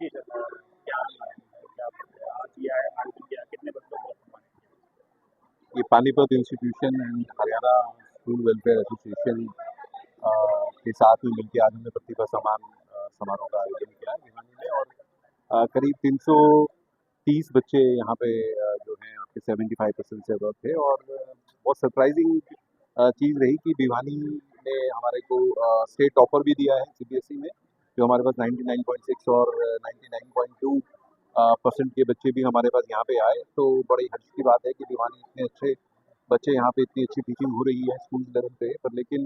जी sir, क्या क्या बोलते हैं, आज किया है, हाल किया, कितने बच्चों को सम्मानित ये Panipat institution and Haryana school welfare association के साथ में मिलकर आज हमने प्रतिभा सम्मान समारोह का आयोजन किया है भिवानी में। और करीब 330 बच्चे यहाँ पे जो हैं आपके 75% से अबव थे। और बहुत सरप्राइजिंग चीज़ रही कि भिवानी ने हमारे को स्टेट टॉपर भी दिया है सीबीएसई में, जो हमारे पास 99.6 और 99.2 परसेंट के बच्चे भी हमारे पास यहाँ पे आए। तो बड़ी हर्ष की बात है कि भिवानी इतने अच्छे बच्चे यहाँ पे, इतनी अच्छी टीचिंग हो रही है स्कूल लेवल पे। पर लेकिन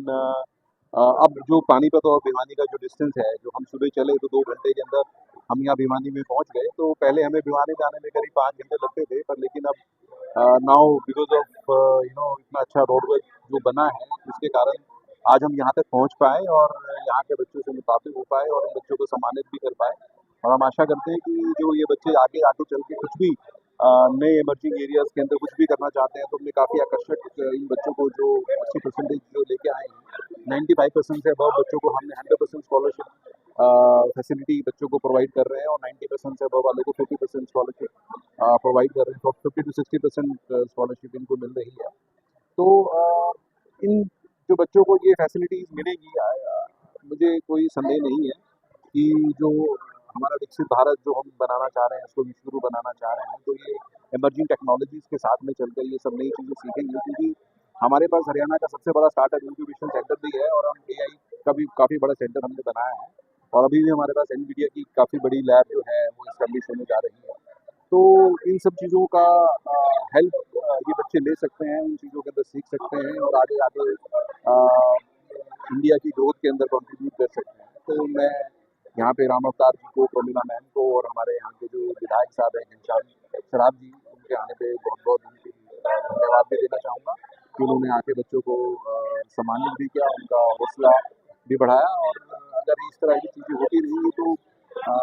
अब जो पानीपत और भिवानी का जो डिस्टेंस है, जो हम सुबह चले तो 2 घंटे के अंदर हम यहाँ भिवानी में पहुँच गए। तो पहले हमें भिवानी जाने में करीब 5 घंटे लगते थे, पर लेकिन अब नाउ बिकॉज ऑफ इतना अच्छा रोडवेज जो बना है, उसके कारण आज हम यहाँ तक पहुँच पाए और यहाँ के बच्चों से मुखातिब हो पाए और उन बच्चों को सम्मानित भी कर पाए। और हम आशा करते हैं कि जो ये बच्चे आगे आगे चल के कुछ भी नए इमर्जिंग एरियाज के अंदर कुछ भी करना चाहते हैं, तो हमने काफ़ी आकर्षक इन बच्चों को जो अच्छी परसेंटेज जो लेके आए हैं, 95% से अबव बच्चों को हमने 100% स्कॉलरशिप फैसिलिटी बच्चों को प्रोवाइड कर रहे हैं। और 90% से अबव वालों को 50% स्कॉलरशिप प्रोवाइड कर रहे हैं। तो 50 to 60% स्कॉलरशिप इनको मिल रही है। तो इन जो बच्चों को ये फैसिलिटीज़ मिलेगी, मुझे कोई संदेह नहीं है कि जो हमारा विकसित भारत जो हम बनाना चाह रहे हैं, उसको विश्वगुरु बनाना चाह रहे हैं, तो ये इमर्जिंग टेक्नोलॉजीज़ के साथ में चलकर ये सब नई चीज़ें सीखेंगे। क्योंकि हमारे पास हरियाणा का सबसे बड़ा स्टार्टअप इंक्यूबेशन सेंटर भी है और हम एआई का भी काफ़ी बड़ा सेंटर हमने बनाया है। और अभी भी हमारे पास एनवीडिया की काफ़ी बड़ी लैब जो है वो इस्टेब्लिश होने जा रही है। तो इन सब चीज़ों का हेल्प ये बच्चे ले सकते हैं, उन चीज़ों के अंदर सीख सकते हैं और आगे आगे इंडिया की ग्रोथ के अंदर कंट्रीब्यूट कर सकते हैं। तो मैं यहाँ पे राम अवतार जी को, प्रमिला मैम को और हमारे यहाँ के जो विधायक साहब हैं घनश्याम शराब जी, उनके आने पे बहुत बहुत उनके धन्यवाद भी देना चाहूँगा कि उन्होंने आके बच्चों को सम्मानित भी किया, उनका हौसला भी बढ़ाया। और अगर इस तरह की चीज़ें होती रहेंगी तो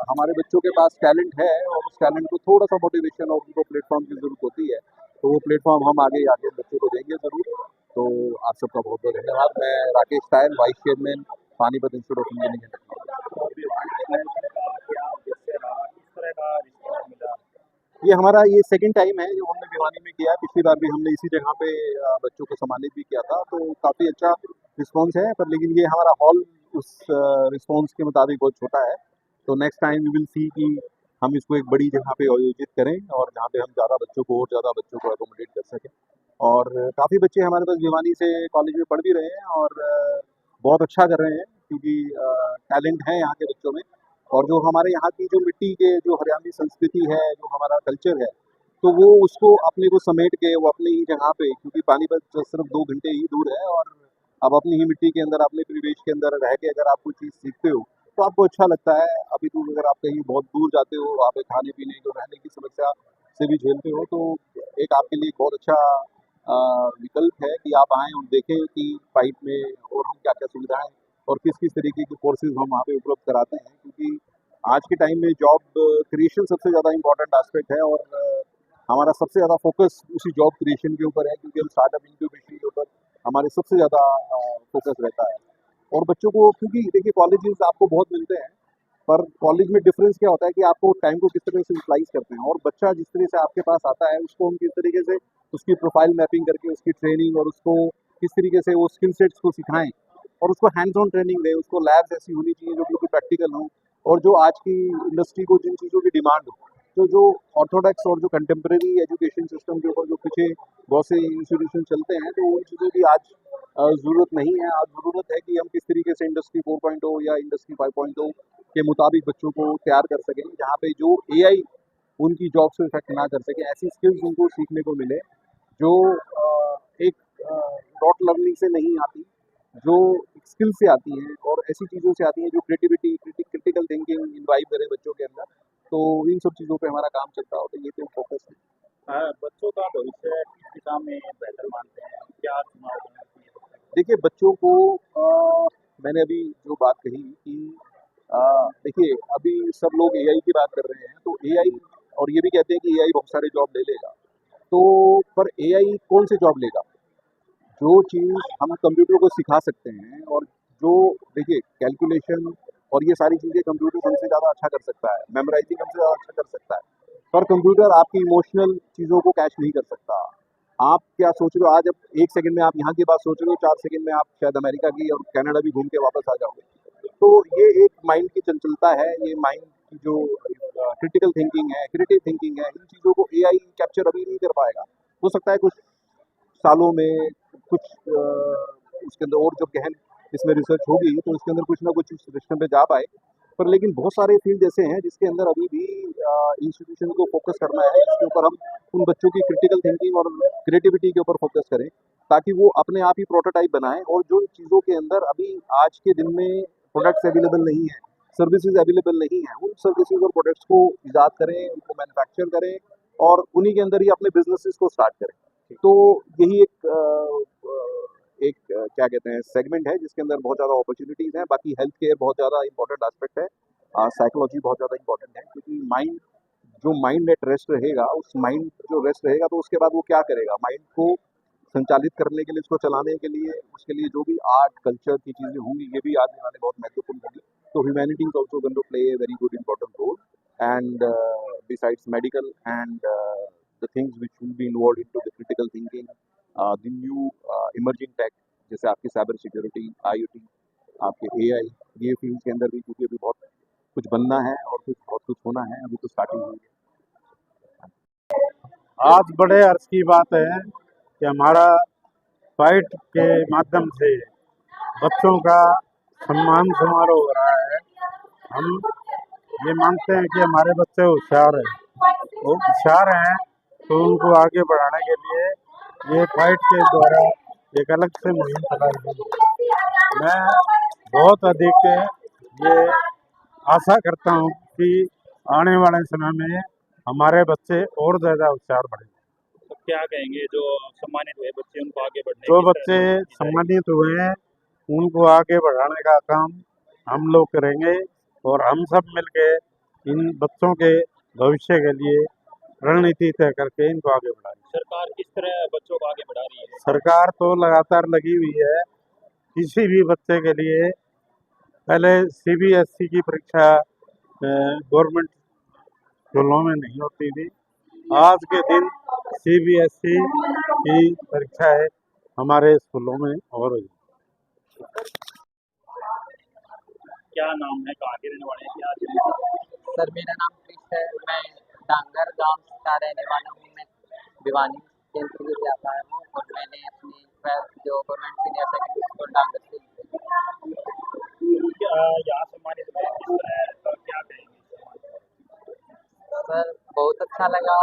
हमारे बच्चों के पास टैलेंट है और उस टैलेंट को थोड़ा सा मोटिवेशन और उनको प्लेटफॉर्म की ज़रूरत होती है। तो वो प्लेटफॉर्म हम आगे आगे बच्चों को देंगे ज़रूर। तो आप सबका बहुत बहुत धन्यवाद। मैं Rakesh tile, vice chairman, Panipat institute of engineering and technology. है और भिवानी का क्या उद्देश्य रहा, किस तरह का रिस्पॉन्स मिला? ये हमारा ये सेकंड टाइम है जो हमने भिवानी में किया है। पिछली बार भी हमने इसी जगह पे बच्चों को सम्मानित भी किया था, तो काफ़ी अच्छा रिस्पॉन्स है। पर लेकिन ये हमारा हॉल उस रिस्पॉन्स के मुताबिक बहुत छोटा है। तो next time we will see कि हम इसको एक बड़ी जगह पे आयोजित करें और जहाँ पे हम ज़्यादा बच्चों को और ज़्यादा बच्चों को अकोमोडेट कर सकें। और काफ़ी बच्चे हमारे पास भिवानी से कॉलेज में पढ़ भी रहे हैं और बहुत अच्छा कर रहे हैं, क्योंकि टैलेंट है यहाँ के बच्चों में। और जो हमारे यहाँ की जो मिट्टी के जो हरियाणवी संस्कृति है, जो हमारा कल्चर है, तो वो उसको अपने को समेट के वो अपनी ही जगह पे, क्योंकि पानीपत जो सिर्फ 2 घंटे ही दूर है और अब अपनी ही मिट्टी के अंदर, अपने परिवेश के अंदर रह के अगर आप कोई चीज़ सीखते हो तो आपको अच्छा लगता है। अभी तो अगर आप कहीं बहुत दूर जाते हो, वहाँ पे खाने पीने जो रहने की समस्या से भी झेलते हो, तो एक आपके लिए बहुत अच्छा विकल्प है कि आप आएँ और देखें कि पाइप में और हम क्या क्या सुविधाएं और किस किस तरीके के कोर्सेज हम वहाँ पे उपलब्ध कराते हैं। क्योंकि आज के टाइम में जॉब क्रिएशन सबसे ज़्यादा इम्पोर्टेंट एस्पेक्ट है और हमारा सबसे ज़्यादा फोकस उसी जॉब क्रिएशन के ऊपर है, क्योंकि हम स्टार्टअप इंक्यूबेशन के ऊपर हमारे सबसे ज़्यादा फोकस रहता है। और बच्चों को, क्योंकि देखिए कॉलेजेस आपको बहुत मिलते हैं, पर कॉलेज में डिफरेंस क्या होता है कि आपको टाइम को किस तरह से यूटिलाइज करते हैं। और बच्चा जिस तरह से आपके पास आता है, उसको हम किस तरीके से उसकी प्रोफाइल मैपिंग करके उसकी ट्रेनिंग और उसको किस तरीके से वो स्किल सेट्स को सिखाएं और उसको हैंड्स ऑन ट्रेनिंग दें। उसको लैब्स ऐसी होनी चाहिए जो बिल्कुल प्रैक्टिकल हो और जो आज की इंडस्ट्री को जिन चीज़ों की डिमांड हो। तो जो ऑर्थोडॉक्स और जो कंटेम्प्रेरी एजुकेशन सिस्टम के ऊपर जो पीछे बहुत से इंस्टीट्यूशन चलते हैं, तो उन चीज़ों की आज ज़रूरत नहीं है। आज ज़रूरत है कि हम किस तरीके से इंडस्ट्री 4.0 या इंडस्ट्री 5.0 के मुताबिक बच्चों को तैयार कर सकें, जहाँ पे जो एआई उनकी जॉब से इफेक्ट ना कर सके, ऐसी स्किल्स उनको सीखने को मिले जो एक डॉट लर्निंग से नहीं आती, जो स्किल से आती हैं और ऐसी चीज़ों से आती हैं जो क्रिएटिविटी, क्रिटिकल थिंकिंग इन्वाइव करे बच्चों के अंदर। तो इन सब चीज़ों पे हमारा काम चलता हो, तो ये तो फोकस है। बच्चों का भविष्य किस दिशा में बेहतर मानते हैं, क्या चुनाव होना चाहिए सबसे पहले? देखिए बच्चों को मैंने अभी जो बात कही कि अ, देखिए अभी सब लोग एआई की बात कर रहे हैं, तो एआई और ये भी कहते हैं कि एआई बहुत सारे जॉब ले लेगा। तो पर एआई कौन से जॉब लेगा? जो चीज़ हम कंप्यूटर को सिखा सकते हैं और जो देखिए कैलकुलेशन और ये सारी चीज़ें कंप्यूटर हमसे ज़्यादा अच्छा कर सकता है, मेमोराइजिंग हमसे ज़्यादा अच्छा कर सकता है, पर कंप्यूटर आपकी इमोशनल चीज़ों को कैच नहीं कर सकता। आप क्या सोच रहे हो, आज अब 1 सेकंड में आप यहाँ की बात सोच रहे हो, 4 सेकंड में आप शायद अमेरिका की और कनाडा भी घूम के वापस आ जाओगे। तो ये एक माइंड की चंचलता है, ये माइंड की जो क्रिटिकल थिंकिंग है, क्रिएटिव थिंकिंग है, इन चीज़ों को एआई कैप्चर अभी नहीं कर पाएगा। हो सकता है कुछ सालों में कुछ उसके अंदर और जो गहन इसमें रिसर्च होगी तो इसके अंदर कुछ ना कुछ इस सिस्टम पे जा पाए, पर लेकिन बहुत सारे फील्ड ऐसे हैं जिसके अंदर अभी भी इंस्टीट्यूशन को फोकस करना है, इसके ऊपर हम उन बच्चों की क्रिटिकल थिंकिंग और क्रिएटिविटी के ऊपर फोकस करें, ताकि वो अपने आप ही प्रोटोटाइप बनाएं, और जो चीज़ों के अंदर अभी आज के दिन में प्रोडक्ट्स अवेलेबल नहीं है, सर्विसेज अवेलेबल नहीं है, उन सर्विसेज और प्रोडक्ट्स को ईजाद करें, उनको मैन्युफैक्चर करें और उन्हीं के अंदर ही अपने बिजनेसेस को स्टार्ट करें। तो यही एक क्या कहते हैं सेगमेंट है जिसके अंदर बहुत ज़्यादा अपॉर्चुनिटीज़ हैं। बाकी हेल्थ केयर बहुत ज़्यादा इंपॉर्टेंट एस्पेक्ट है, साइकोलॉजी बहुत ज़्यादा इंपॉर्टेंट है, क्योंकि माइंड जो माइंड एट रेस्ट रहेगा, उस माइंड जो रेस्ट रहेगा तो उसके बाद वो क्या करेगा, माइंड को संचालित करने के लिए, उसको चलाने के लिए, उसके लिए जो भी आर्ट कल्चर की चीज़ें होंगी ये भी आने वाले बहुत महत्वपूर्ण होंगी। तो humanity is also going to play a very good important role, and besides medical and the things which will be involved into the critical thinking, the new emerging tech, जैसे आपकी साइबर सिक्योरिटी, आईओटी, आपके AI, ये field के अंदर भी क्योंकि अभी बहुत कुछ बनना है और कुछ बहुत कुछ होना है, अभी तो स्टार्टिंग हुई आज बड़े हर्ष की बात है कि हमारा फाइट के माध्यम से बच्चों का सम्मान समारोह हो रहा है। हम ये मानते हैं कि हमारे बच्चे होशियार हैं, वो होशियार हैं तो उनको आगे बढ़ाने के लिए ये फाइट के द्वारा एक अलग से मुहिम चलाई गई है। मैं बहुत अधिक ये आशा करता हूँ कि आने वाले समय में हमारे बच्चे और ज़्यादा होशियार बढ़ेंगे। तो क्या कहेंगे जो सम्मानित हुए बच्चे उनको आगे बढ़ने जो की बच्चे तरह की जाएगी? सम्मानित हुए हैं उनको आगे बढ़ाने का काम हम लोग करेंगे और हम सब मिलके इन बच्चों के भविष्य के लिए रणनीति तय करके इनको आगे बढ़ाएंगे। सरकार किस तरह बच्चों को आगे बढ़ा रही है? सरकार तो लगातार लगी हुई है, किसी भी बच्चे के लिए पहले सीबीएसई की परीक्षा गवर्नमेंट स्कूलों में नहीं होती थी, आज के दिन सीबीएसई की परीक्षाएं हमारे स्कूलों में हो रही है। क्या नाम है, कहाँ के रहने वाले हैं, क्या जिम्मेदारी? सर मेरा नाम क्रिश है, मैं डांगर गांव का रहने वाला हूँ। मैं भिवानी केंद्र से आता हूँ और मैंने अपनी 12th जो गवर्नमेंट सीनियर सेकेंडरी स्कूल डांगर से की है। यहाँ सम्मानित हुए किस तरह, क्या कहेंगे? सर बहुत अच्छा लगा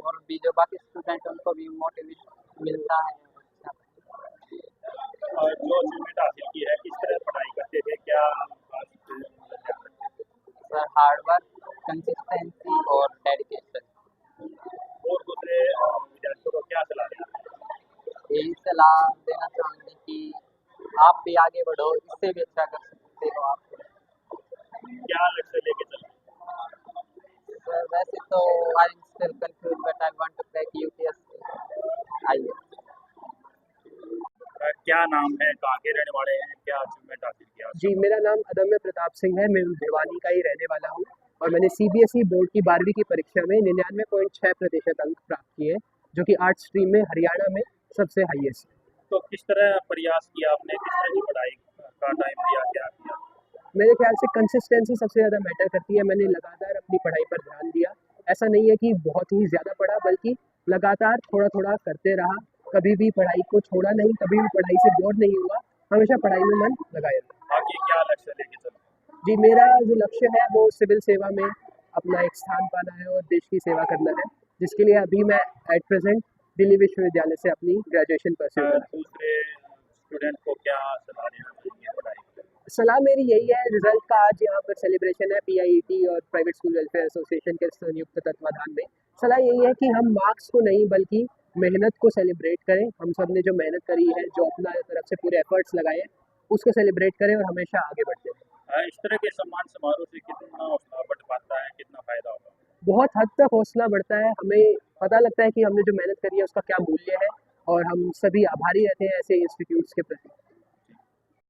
और भी जो बाकी स्टूडेंट उनको भी मोटिवेशन मिलता है। और जो अचीवमेंट हासिल की है किस तरह पढ़ाई करते थे, क्या खास ध्यान रखते थे? सर हार्ड वर्क, कंसिस्टेंसी और डेडिकेशन। और दूसरे विद्यार्थियों को क्या सलाह देना? यही सलाह देना चाहूँगी कि आप भी आगे बढ़ो, इससे भी अच्छा कर सकते हो आप। क्या लक्ष्य लेके चल रहे हैं? सर वैसे तो I am still confuse but I want to crack UPSC IAS. क्या नाम है, कहाँ के रहने वाले हैं, क्या अचीवमेंट हासिल किया? जी, मेरा नाम अदम्य प्रताप सिंह है, मैं भिवानी का ही रहने वाला हूँ और मैंने सीबीएसई बोर्ड की 12वीं की परीक्षा में 99.6% अंक प्राप्त किए, जो कि आर्ट स्ट्रीम में हरियाणा में सबसे हाईएस्ट है। तो किस तरह प्रयास किया आपने, किस तरह की पढ़ाई का टाइम दिया, क्या किया? मेरे ख्याल से कंसिस्टेंसी सबसे ज़्यादा मैटर करती है। मैंने लगातार अपनी पढ़ाई पर ध्यान दिया, ऐसा नहीं है कि बहुत ही ज़्यादा पढ़ा, बल्कि लगातार थोड़ा थोड़ा करते रहा, कभी भी पढ़ाई को छोड़ा नहीं, कभी भी पढ़ाई से बोर नहीं हुआ, हमेशा पढ़ाई में मन लगाया रहा। आगे क्या लक्ष्य लेके चल? जी, मेरा जो लक्ष्य है वो सिविल सेवा में अपना एक स्थान पाना है और देश की सेवा करना है, जिसके लिए अभी मैं एट प्रेजेंट दिल्ली विश्वविद्यालय से अपनी ग्रेजुएशन परस्यू कर रहा हूँ। दूसरे स्टूडेंट को क्या सलाह देना चाहिए पढ़ाई में? सलाह मेरी यही है, रिजल्ट का आज यहाँ पर सेलिब्रेशन है पीआईईटी और प्राइवेट स्कूल वेलफेयर एसोसिएशन के संयुक्त तत्वाधान में। सलाह यही है कि हम मार्क्स को नहीं बल्कि मेहनत को सेलिब्रेट करें। हम सब ने जो मेहनत करी है, जो अपना तरफ से पूरे एफर्ट्स लगाए हैं, उसको सेलिब्रेट करें और हमेशा आगे बढ़ते रहें। इस तरह के सम्मान समारोह से कितना हौसला बढ़ पाता है, कितना फायदा होगा? बहुत हद तक हौसला बढ़ता है, हमें पता लगता है कि हमने जो मेहनत करी है उसका क्या मूल्य है और हम सभी आभारी रहते हैं ऐसे इंस्टीट्यूट्स के प्रति।